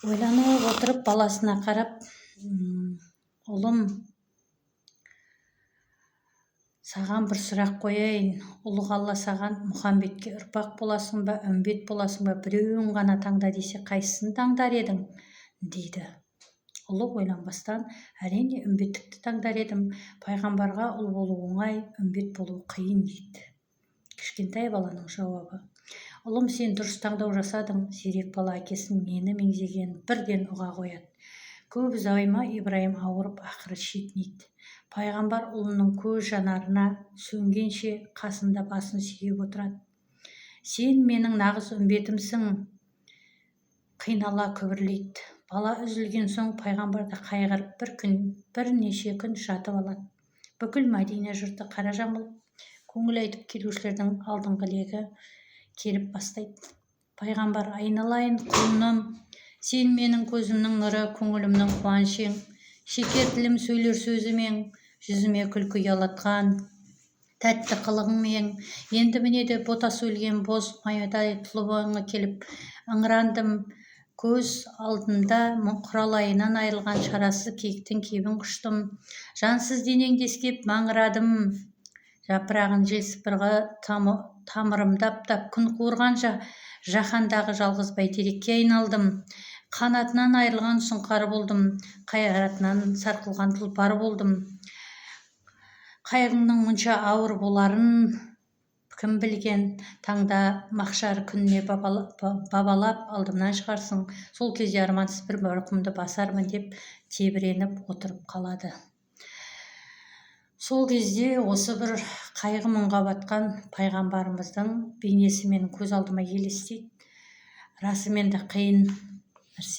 Ойланып отырып баласына қарап, ұлым, саған бір сұрақ қояйын. Ұлық Алла саған Мұхамбетке ұрпақ боласың ба, үмбет боласың ба, біреуін ғана таңда десе, қайсысын таңдар едің, дейді. Ұлы ойланбастан, әрине үмбеттікті таңдар едім. Пайғамбарға ұл болу оңай, үмбет болу қиын, дейді. Кішкентай баланың жауабы. Ұлым, сен дұрыс таңдау жасадың. Зерек бала әкесінің нені меңзегенін бірден ұға қояды. Көп ұзай ма Ибраим ауырып, ақыры шетінейді. Пайғамбар ұлының көз жанарына сөнгенше қасында басын сүйеп отырады. Сен менің нағыз үмбетімсің, қинала күбірлейді. Бала үзілген соң пайғамбарды қайғырып бірнеше күн жатып алады. Бүкіл Мәдина жұрты қара жамылып, көңіл айтып келушілердің алдыңғы легі келіп бастайды. Пайғамбар, айналайын құлыным, сен менің көзімнің нұры, көңілімнің қуанышың, шекер тілім сөйлер сөзімен, жүзіме күлкі ұялатқан тәтті қылығыңмен. Енді міне де ботасы өлген боз майдай тұлыбыңа келіп ыңырандым. Көз алдымда құралайынан айырылған шарасыз киіктің кебін құштым. Жансыз денеңді иіскеп маңырадым. Жапырағын жел сыпырғы тамырымдап күн қуырған жаһандағы жалғыз бәйтерекке айналдым. Қанатынан айырылған сұңқар болдым, қайратынан сарқылған тұлпар болдым. Қайғыңның мұнша ауыр боларын кім білген, таңда махшар күніне бабалап алдымнан шығарсың. Сол кезде армансыз бір марқұмды басармын деп тебіреніп отырып қалады. Сол кезде осы бір қайғы мұңға батқан пайғамбарымыздың бейнесі менің көз алдыма елестейді. Расымен де қиын нәрсе.